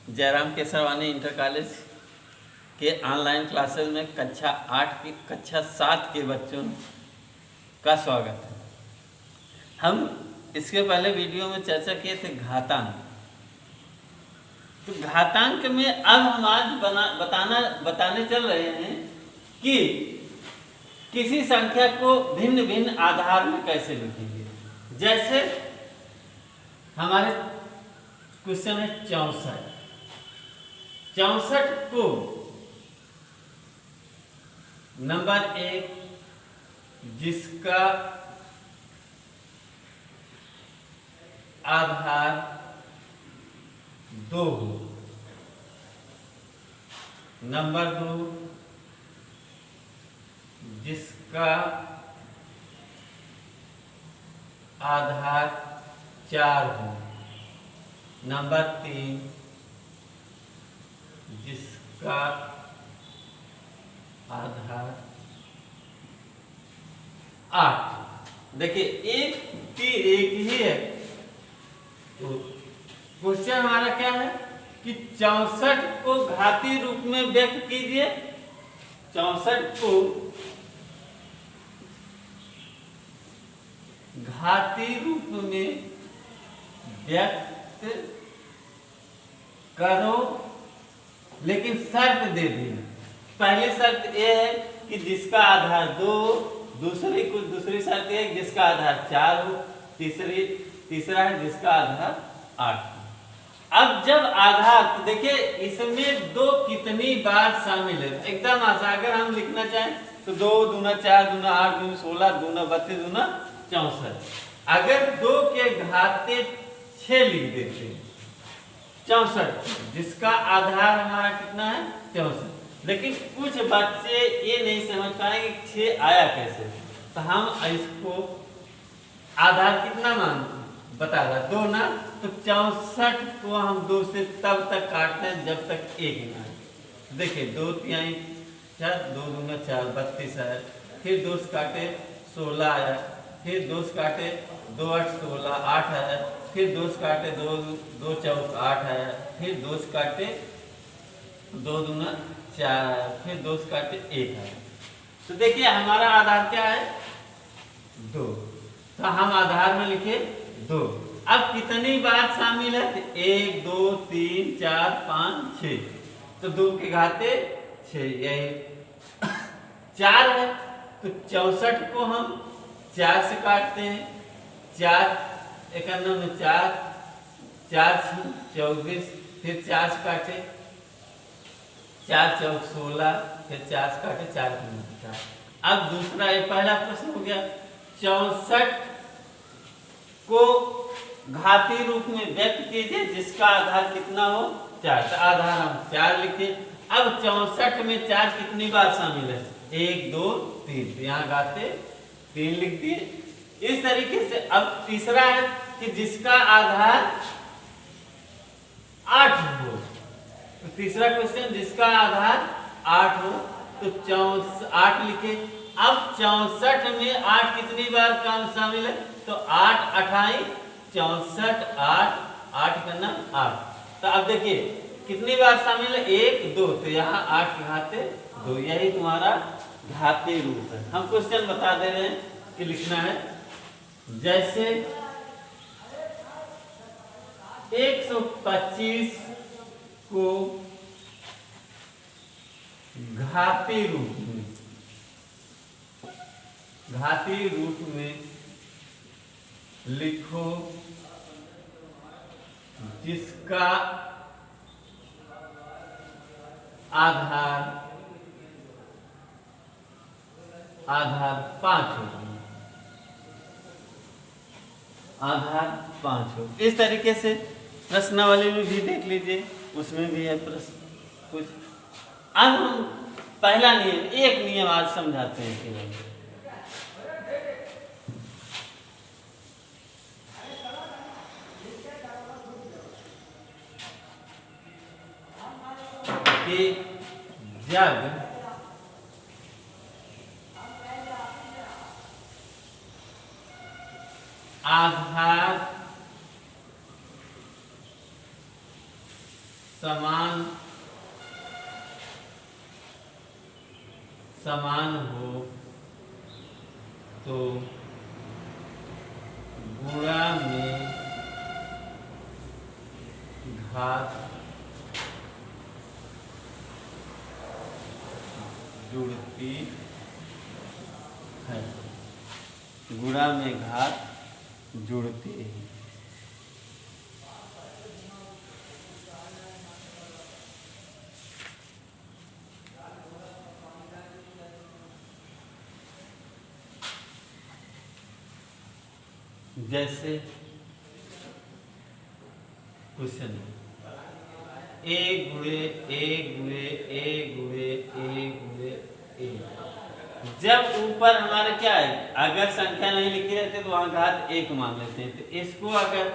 Jairam Kesarwani inter college के online classes में कक्षा 7 के बच्चों का स्वागत है। हम इसके पहले वीडियो में चर्चा किए थे घातांक। तो घातांक में अब हम आज बताने चल रहे हैं कि किसी संख्या को भिन्न भिन्न आधार में कैसे लिखेंगे। जैसे हमारे क्वेश्चन है 64 को नंबर 1 जिसका आधार 2 हो, नंबर 2 जिसका आधार 4 हो, नंबर 3 जिसका आधार 8। देखिए एक ही है। तो क्वेश्चन हमारा क्या है कि 64 को घातीय रूप में व्यक्त कीजिए। 64 को घातीय रूप में व्यक्त करो, लेकिन शर्त दे दी। पहली शर्त यह है कि जिसका आधार 2, दूसरी शर्त है जिसका आधार 4 हो, तीसरा है जिसका आधार 8 हो। अब जब आधार, तो देखिए इसमें 2 कितनी बार शामिल है, एकदम आसान। अगर हम लिखना चाहें तो 2 दूना 4 दूना 8 दूना 16 दूना 32 दूना 64। अगर 2 के घाते 6 लिख देते हैं, 64 जिसका आधार हमारा कितना है 64। लेकिन कुछ बच्चे ये नहीं समझ पाएंगे 6 आया कैसे। तो हम इसको आधार कितना बता रहा 2 ना, तो 64 को हम 2 से तब तक काटते हैं जब तक 1 ना आए। देखिए 2 तिहाई 4, 2 दूना 4 32 आया, फिर 2 से काटे 16 आया, फिर 2 से काटे 2 8 16 8 आया, फिर 2 से काटे 2 चौक 8 आया, फिर 2 से काटे 2 दूना 4 आया, फिर 2 से काटे 1 आया। तो देखिए हमारा आधार क्या है 2। तो हम आधार में लिखे 2। अब कितनी बार शामिल है 1 2 3 4 5 6। तो 2 के घाते 6, यही 4 है। तो 64 को हम 4 से काटते हैं। 4 51 में 4 4 24, फिर 4 से काटे 4 चौक 16, फिर 4 से काटे 4 4। अब दूसरा, ये पहला प्रश्न हो गया। 64 को घातीय रूप में व्यक्त कीजिए जिसका आधार कितना हो 4। तो आधार हम 4 लिखे। अब 64 में 4 कितनी बार शामिल है 1 2 3, तो यहाँ घाते 3 लिख दिए। इस तरीके से अब तीसरा है कि जिसका आधार 8 हो। तो तीसरा क्वेश्चन जिसका आधार 8 हो, तो 8 लिखे। अब 64 में 8 कितनी बार काम शामिल है, तो 8 28 64 8 करना 8। तो अब देखिए कितनी बार शामिल है 1 2, तो यहाँ 8 के घाते 2, यही तुम्हारा घातीय रूप है। हम क्वेश्चन बता दे रहे हैं कि लिखना है। जैसे 125 को घातीय रूप में लिखो जिसका आधार 5 हो, आधार 5 हो। इस तरीके से प्रश्नावली में भी देख लीजिए, उसमें भी है प्रश्न कुछ। अब हम पहला नियम, एक नियम आज समझाते हैं केवल कि जब आधार समान हो तो गुणा में घात जुड़ती है। गुणा में घात जुड़ती है। जैसे क्वेश्चन ए गुणे ए गुणे ए गुणे ए गुणे ए। जब ऊपर हमारे क्या है, अगर संख्या नहीं लिखी रहती तो वहां घात एक मान लेते हैं। तो इसको अगर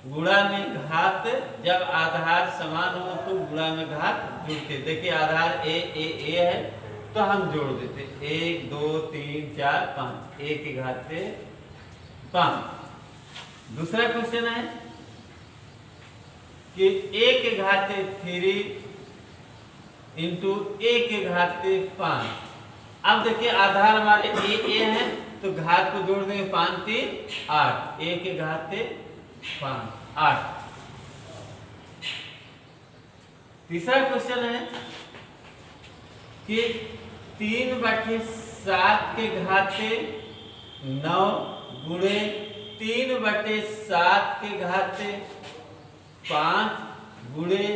गुणा में घात, जब आधार समान हो तो गुणा में घात जुड़ते। देखिए आधार ए है तो हम जोड़ देते 1 2 3 4 5, ए की घात पे 5। दूसरा क्वेश्चन है कि ए के घात 3 इंटू ए के घात 5। अब देखिए आधार हमारे ए है तो घात को जोड़ देंगे 5 3 8, ए के घात 5 8। तीसरा क्वेश्चन है कि 3/7 के घात 9 गुणे 3/7 के घात 5 गुणे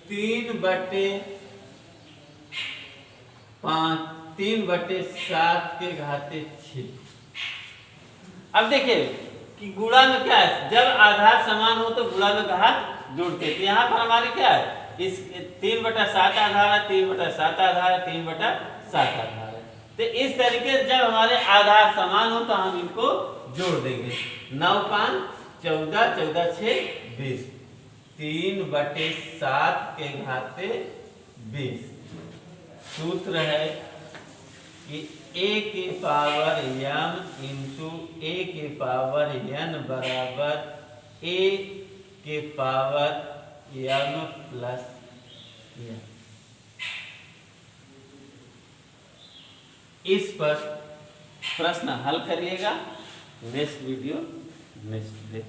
3/7 के घात 6। अब देखिए कि गुणा में क्या है, जब आधार समान हो तो गुणा में घात जुड़ते। तो यहाँ पर हमारे क्या है, इस 3/7 आधार है, 3/7 आधार है, 3/7 आधार है। तो इस तरीके से जब हमारे आधार समान हो तो हम इनको जोड़ देंगे। 9 5 14 14 6 20, 3/7 के घात 20। सूत्र है कि a की पावर m इंटू a की पावर n बराबर a के पावर m प्लस n। इस पर प्रश्न हल करिएगा। Next video next day.